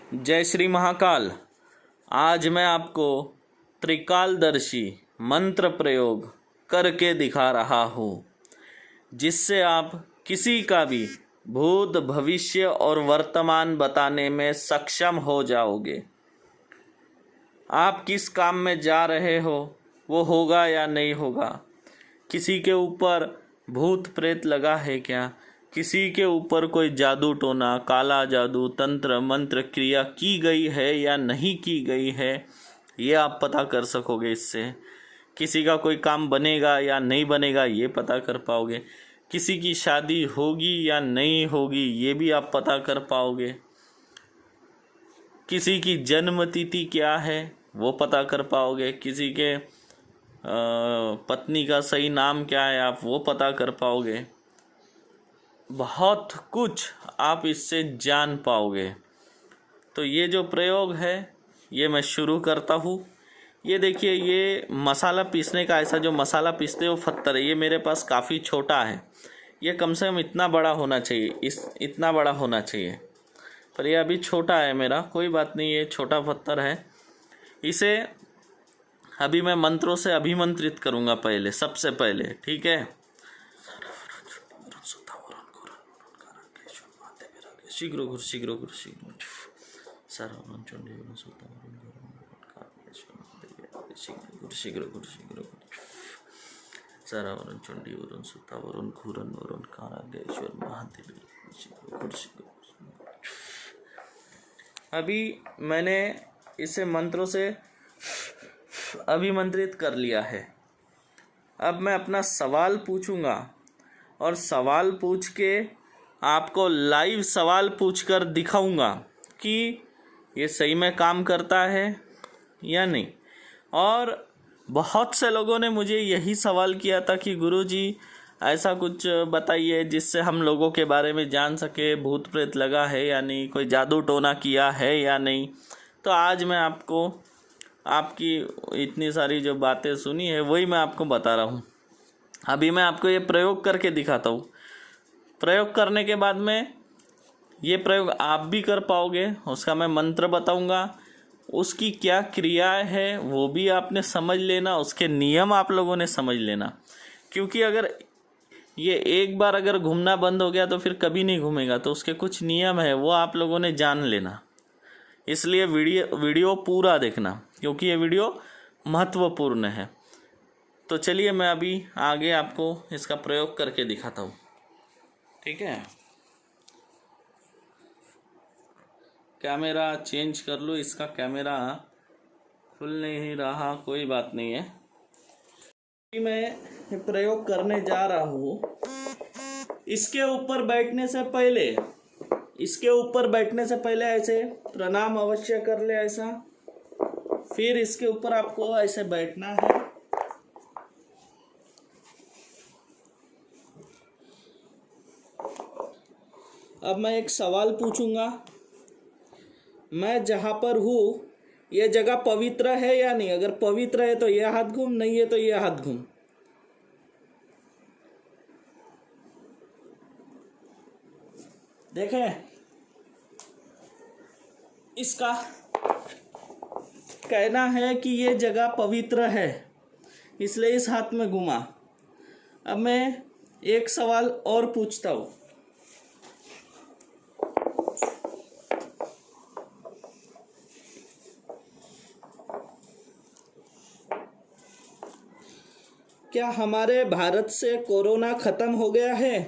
जय श्री महाकाल। आज मैं आपको त्रिकालदर्शी मंत्र प्रयोग करके दिखा रहा हूँ, जिससे आप किसी का भी भूत भविष्य और वर्तमान बताने में सक्षम हो जाओगे। आप किस काम में जा रहे हो वो होगा या नहीं होगा, किसी के ऊपर भूत प्रेत लगा है क्या, किसी के ऊपर कोई जादू टोना काला जादू तंत्र मंत्र क्रिया की गई है या नहीं की गई है, ये आप पता कर सकोगे। इससे किसी का कोई काम बनेगा या नहीं बनेगा ये पता कर पाओगे, किसी की शादी होगी या नहीं होगी ये भी आप पता कर पाओगे, किसी की जन्म तिथि क्या है वो पता कर पाओगे, किसी के पत्नी का सही नाम क्या है आप वो पता कर पाओगे। बहुत कुछ आप इससे जान पाओगे। तो ये जो प्रयोग है ये मैं शुरू करता हूँ। ये देखिए, ये मसाला पीसने का ऐसा जो मसाला पीसते हो पत्थर है, ये मेरे पास काफ़ी छोटा है। ये कम से कम इतना बड़ा होना चाहिए, इतना बड़ा होना चाहिए, पर ये अभी छोटा है मेरा। कोई बात नहीं, ये छोटा पत्थर है। इसे अभी मैं मंत्रों से अभिमंत्रित करूँगा पहले, सबसे पहले, ठीक है। शीघ्र गुरु शीघ्र गुरु शीघ्र सर्वं चंडीवरं सुतवरं शीघ्र गुरु शीघ्र सर्वं चंडीवरं सुतवरं घूरन्वरं काराग्रेश्वर महादेव शीघ्र गुरु शीघ्र। अभी मैंने इसे मंत्रों से अभिमंत्रित कर लिया है। अब मैं अपना सवाल पूछूंगा और सवाल पूछ के आपको लाइव सवाल पूछकर दिखाऊंगा कि ये सही में काम करता है या नहीं। और बहुत से लोगों ने मुझे यही सवाल किया था कि गुरुजी ऐसा कुछ बताइए जिससे हम लोगों के बारे में जान सके, भूत प्रेत लगा है या नहीं, कोई जादू टोना किया है या नहीं। तो आज मैं आपको आपकी इतनी सारी जो बातें सुनी है वही मैं आपको बता रहा हूँ। अभी मैं आपको ये प्रयोग करके दिखाता हूँ। प्रयोग करने के बाद में ये प्रयोग आप भी कर पाओगे, उसका मैं मंत्र बताऊंगा, उसकी क्या क्रिया है वो भी आपने समझ लेना, उसके नियम आप लोगों ने समझ लेना। क्योंकि अगर ये एक बार अगर घूमना बंद हो गया तो फिर कभी नहीं घूमेगा, तो उसके कुछ नियम है वो आप लोगों ने जान लेना। इसलिए वीडियो पूरा देखना, क्योंकि ये वीडियो महत्वपूर्ण है। तो चलिए मैं अभी आगे आपको इसका प्रयोग करके दिखाता हूँ, ठीक है। कैमरा चेंज कर लो, इसका कैमरा खुल नहीं रहा, कोई बात नहीं है। मैं प्रयोग करने जा रहा हूँ। इसके ऊपर बैठने से पहले ऐसे प्रणाम अवश्य कर ले, ऐसा। फिर इसके ऊपर आपको ऐसे बैठना है। अब मैं एक सवाल पूछूंगा। मैं जहाँ पर हूँ ये जगह पवित्र है या नहीं? अगर पवित्र है तो ये हाथ घूम, नहीं है तो ये हाथ घूम। देखें, इसका कहना है कि ये जगह पवित्र है, इसलिए इस हाथ में घुमा। अब मैं एक सवाल और पूछता हूँ। क्या हमारे भारत से कोरोना खत्म हो गया है?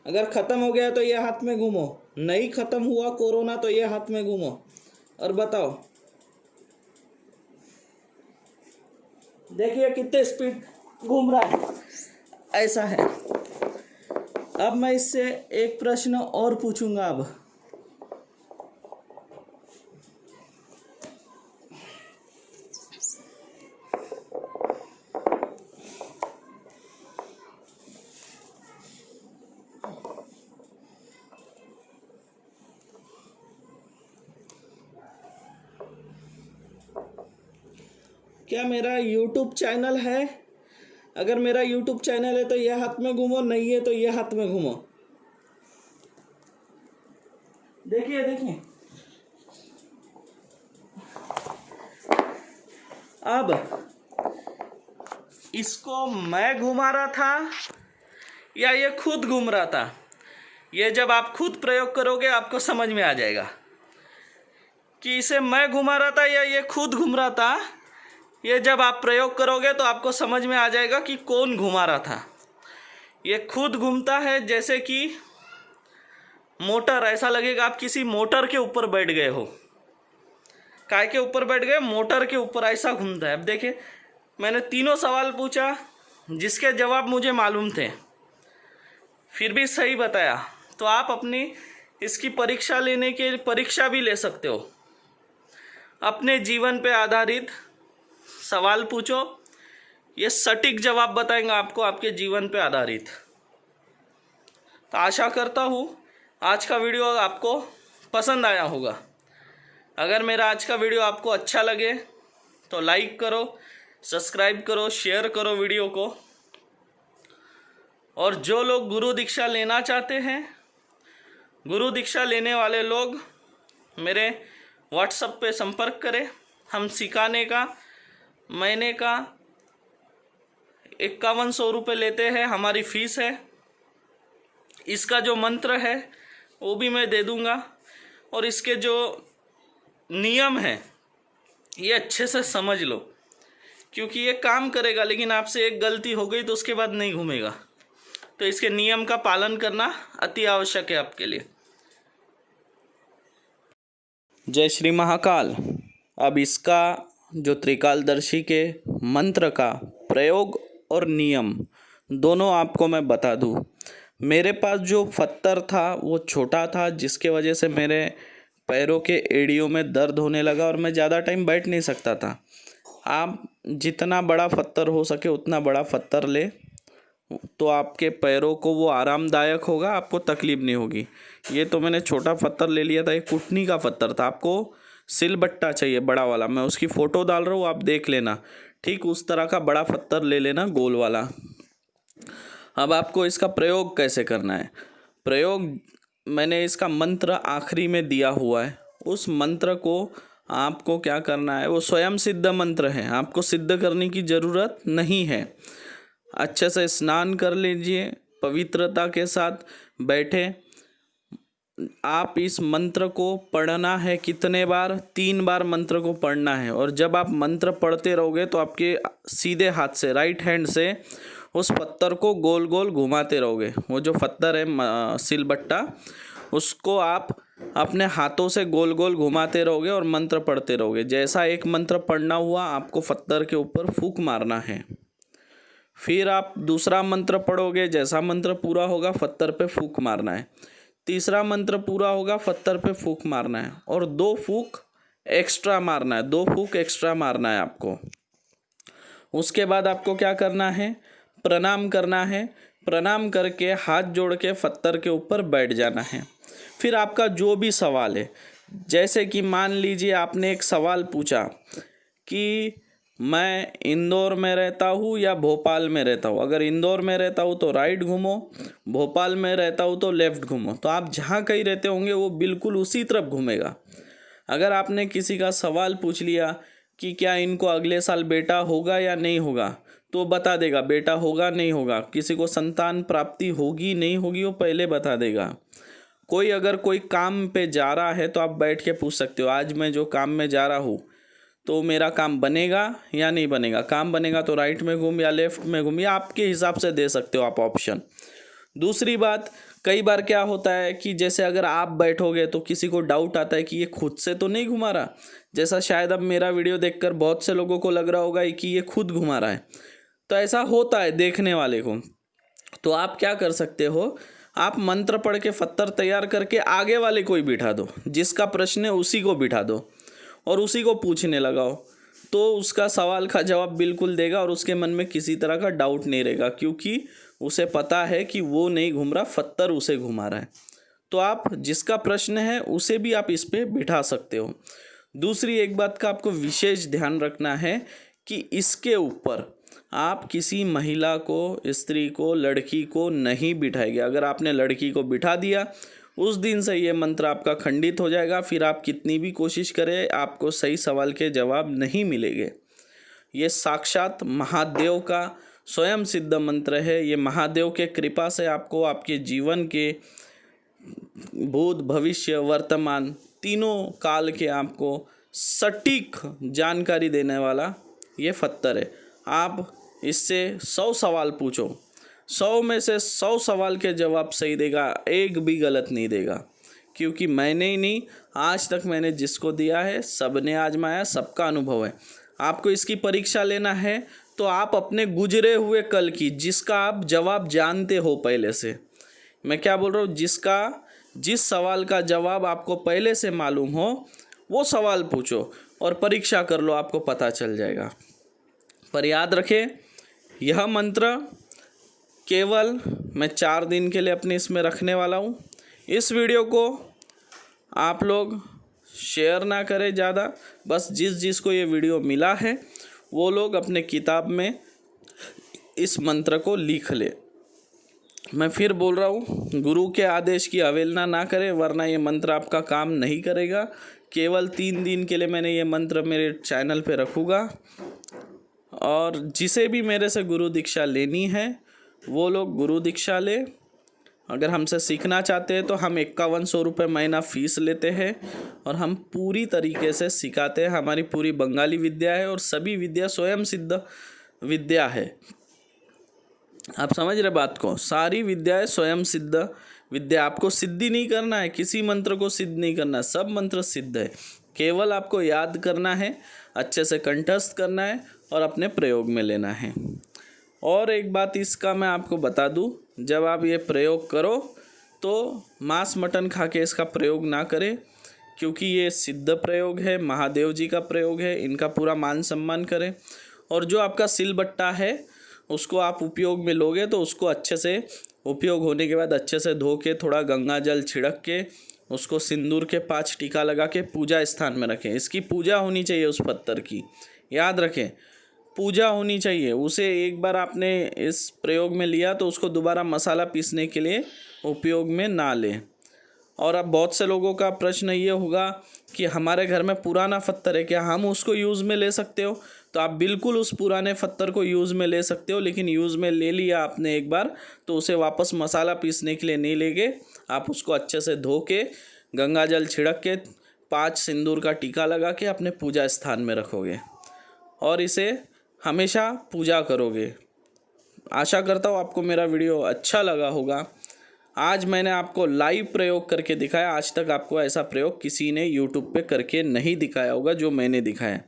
अगर खत्म हो गया तो ये हाथ में घूमो, नहीं खत्म हुआ कोरोना तो ये हाथ में घूमो और बताओ। देखिए कितने स्पीड घूम रहा है, ऐसा है। अब मैं इससे एक प्रश्न और पूछूंगा। अब क्या मेरा YouTube चैनल है? अगर मेरा YouTube चैनल है तो ये हाथ में घूमो, नहीं है तो ये हाथ में घूमो। देखिए देखिए, अब इसको मैं घुमा रहा था या ये खुद घूम रहा था, ये जब आप खुद प्रयोग करोगे आपको समझ में आ जाएगा कि इसे मैं घुमा रहा था या ये खुद घूम रहा था। ये जब आप प्रयोग करोगे तो आपको समझ में आ जाएगा कि कौन घुमा रहा था। ये खुद घूमता है, जैसे कि मोटर, ऐसा लगेगा आप किसी मोटर के ऊपर बैठ गए हो। काय के ऊपर बैठ गए? मोटर के ऊपर, ऐसा घूमता है। अब देखिए, मैंने तीनों सवाल पूछा जिसके जवाब मुझे मालूम थे, फिर भी सही बताया। तो आप अपनी इसकी परीक्षा लेने के परीक्षा भी ले सकते हो। अपने जीवन पे आधारित सवाल पूछो, ये सटीक जवाब बताएंगे आपको, आपके जीवन पे आधारित। तो आशा करता हूँ आज का वीडियो आपको पसंद आया होगा। अगर मेरा आज का वीडियो आपको अच्छा लगे तो लाइक करो, सब्सक्राइब करो, शेयर करो वीडियो को। और जो लोग गुरु दीक्षा लेना चाहते हैं, गुरु दीक्षा लेने वाले लोग मेरे व्हाट्सएप पे संपर्क करें। हम सिखाने का महीने का 5100 रुपये लेते हैं, हमारी फ़ीस है। इसका जो मंत्र है वो भी मैं दे दूँगा, और इसके जो नियम है ये अच्छे से समझ लो, क्योंकि ये काम करेगा, लेकिन आपसे एक गलती हो गई तो उसके बाद नहीं घूमेगा। तो इसके नियम का पालन करना अति आवश्यक है आपके लिए। जय श्री महाकाल। अब इसका जो त्रिकालदर्शी के मंत्र का प्रयोग और नियम दोनों आपको मैं बता दूं। मेरे पास जो पत्थर था वो छोटा था, जिसके वजह से मेरे पैरों के एड़ियों में दर्द होने लगा और मैं ज़्यादा टाइम बैठ नहीं सकता था। आप जितना बड़ा पत्थर हो सके उतना बड़ा पत्थर ले, तो आपके पैरों को वो आरामदायक होगा, आपको तकलीफ़ नहीं होगी। ये तो मैंने छोटा पत्थर ले लिया था, एक कुटनी का पत्थर था। आपको सिलबट्टा चाहिए बड़ा वाला, मैं उसकी फ़ोटो डाल रहा हूँ, आप देख लेना। ठीक उस तरह का बड़ा पत्थर ले लेना, गोल वाला। अब आपको इसका प्रयोग कैसे करना है? प्रयोग मैंने इसका मंत्र आखिरी में दिया हुआ है। उस मंत्र को आपको क्या करना है, वो स्वयं सिद्ध मंत्र है, आपको सिद्ध करने की ज़रूरत नहीं है। अच्छे से स्नान कर लीजिए, पवित्रता के साथ बैठे। आप इस मंत्र को पढ़ना है कितने बार? 3 बार मंत्र को पढ़ना है। और जब आप मंत्र पढ़ते रहोगे तो आपके सीधे हाथ से, राइट हैंड से उस पत्थर को गोल गोल घुमाते रहोगे। वो जो पत्थर है सिलबट्टा, उसको आप अपने हाथों से गोल गोल घुमाते रहोगे और मंत्र पढ़ते रहोगे। जैसा एक मंत्र पढ़ना हुआ, आपको पत्थर के ऊपर फूंक मारना है। फिर आप दूसरा मंत्र पढ़ोगे, जैसा मंत्र पूरा होगा पत्थर पे फूंक मारना है। तीसरा मंत्र पूरा होगा, पत्थर पे फूंक मारना है, और 2 फूंक एक्स्ट्रा मारना है, 2 फूंक एक्स्ट्रा मारना है आपको। उसके बाद आपको क्या करना है? प्रणाम करना है। प्रणाम करके हाथ जोड़ के पत्थर के ऊपर बैठ जाना है। फिर आपका जो भी सवाल है, जैसे कि मान लीजिए आपने एक सवाल पूछा कि मैं इंदौर में रहता हूँ या भोपाल में रहता हूँ। अगर इंदौर में रहता हूँ तो राइट घूमो, भोपाल में रहता हूँ तो लेफ़्ट घूमो। तो आप जहाँ कहीं रहते होंगे वो बिल्कुल उसी तरफ घूमेगा। अगर आपने किसी का सवाल पूछ लिया कि क्या इनको अगले साल बेटा होगा या नहीं होगा, तो बता देगा बेटा होगा नहीं होगा। किसी को संतान प्राप्ति होगी नहीं होगी वो पहले बता देगा। कोई अगर कोई काम पे जा रहा है तो आप बैठ के पूछ सकते हो, आज मैं जो काम में जा रहा हूँ तो मेरा काम बनेगा या नहीं बनेगा। काम बनेगा तो राइट में घूम या लेफ़्ट में घूम, या आपके हिसाब से दे सकते हो आप ऑप्शन। दूसरी बात, कई बार क्या होता है कि जैसे अगर आप बैठोगे तो किसी को डाउट आता है कि ये खुद से तो नहीं घुमा रहा। जैसा शायद अब मेरा वीडियो देखकर बहुत से लोगों को लग रहा होगा कि ये खुद घुमा रहा है, तो ऐसा होता है देखने वाले को। तो आप क्या कर सकते हो, आप मंत्र पढ़ के पत्थर तैयार करके आगे वाले को ही बिठा दो, जिसका प्रश्न है उसी को बिठा दो और उसी को पूछने लगाओ। तो उसका सवाल का जवाब बिल्कुल देगा और उसके मन में किसी तरह का डाउट नहीं रहेगा, क्योंकि उसे पता है कि वो नहीं घूम रहा, पत्थर उसे घुमा रहा है। तो आप जिसका प्रश्न है उसे भी आप इस पे बिठा सकते हो। दूसरी एक बात का आपको विशेष ध्यान रखना है कि इसके ऊपर आप किसी महिला को, स्त्री को, लड़की को नहीं बिठाएंगे। अगर आपने लड़की को बिठा दिया, उस दिन से ये मंत्र आपका खंडित हो जाएगा। फिर आप कितनी भी कोशिश करें, आपको सही सवाल के जवाब नहीं मिलेंगे। ये साक्षात महादेव का स्वयं सिद्ध मंत्र है। ये महादेव के कृपा से आपको आपके जीवन के भूत भविष्य वर्तमान तीनों काल के आपको सटीक जानकारी देने वाला ये पत्थर है। आप इससे 100 सवाल पूछो, 100 में से 100 सवाल के जवाब सही देगा, एक भी गलत नहीं देगा। क्योंकि मैंने ही नहीं, आज तक मैंने जिसको दिया है सबने आजमाया, सबका अनुभव है। आपको इसकी परीक्षा लेना है तो आप अपने गुजरे हुए कल की, जिसका आप जवाब जानते हो पहले से, मैं क्या बोल रहा हूँ, जिस सवाल का जवाब आपको पहले से मालूम हो वो सवाल पूछो और परीक्षा कर लो, आपको पता चल जाएगा। पर याद रखें, यह मंत्र केवल मैं 4 दिन के लिए अपने इसमें रखने वाला हूँ। इस वीडियो को आप लोग शेयर ना करें ज़्यादा, बस जिसको ये वीडियो मिला है वो लोग अपने किताब में इस मंत्र को लिख ले। मैं फिर बोल रहा हूँ, गुरु के आदेश की अवहेलना ना करें, वरना ये मंत्र आपका काम नहीं करेगा। केवल 3 दिन के लिए मैंने ये मंत्र मेरे चैनल पे रखूँगा, और जिसे भी मेरे से गुरु दीक्षा लेनी है वो लोग गुरु दीक्षा ले। अगर हमसे सीखना चाहते हैं तो हम 5100 रुपये महीना फ़ीस लेते हैं और हम पूरी तरीके से सिखाते हैं। हमारी पूरी बंगाली विद्या है और सभी विद्या स्वयं सिद्ध विद्या है। आप समझ रहे बात को, सारी विद्याएं स्वयं सिद्ध विद्या। आपको सिद्धि नहीं करना है, किसी मंत्र को सिद्ध नहीं करना है, सब मंत्र सिद्ध है। केवल आपको याद करना है, अच्छे से कंठस्थ करना है और अपने प्रयोग में लेना है। और एक बात इसका मैं आपको बता दूं, जब आप ये प्रयोग करो तो मांस मटन खा के इसका प्रयोग ना करें, क्योंकि ये सिद्ध प्रयोग है, महादेव जी का प्रयोग है, इनका पूरा मान सम्मान करें। और जो आपका सिलबट्टा है उसको आप उपयोग में लोगे तो उसको अच्छे से उपयोग होने के बाद अच्छे से धो के, थोड़ा गंगा जल छिड़क के, उसको सिंदूर के 5 टीका लगा के पूजा स्थान में रखें। इसकी पूजा होनी चाहिए उस पत्थर की, याद रखें, पूजा होनी चाहिए। उसे एक बार आपने इस प्रयोग में लिया तो उसको दोबारा मसाला पीसने के लिए उपयोग में ना लें। और अब बहुत से लोगों का प्रश्न ये होगा कि हमारे घर में पुराना पत्थर है, क्या हम उसको यूज़ में ले सकते हो? तो आप बिल्कुल उस पुराने पत्थर को यूज़ में ले सकते हो, लेकिन यूज़ में ले लिया आपने एक बार तो उसे वापस मसाला पीसने के लिए नहीं लेंगे। आप उसको अच्छे से धो के, गंगा जल छिड़क के, 5 सिंदूर का टीका लगा के अपने पूजा स्थान में रखोगे और इसे हमेशा पूजा करोगे। आशा करता हूँ आपको मेरा वीडियो अच्छा लगा होगा। आज मैंने आपको लाइव प्रयोग करके दिखाया। आज तक आपको ऐसा प्रयोग किसी ने यूट्यूब पे करके नहीं दिखाया होगा जो मैंने दिखाया।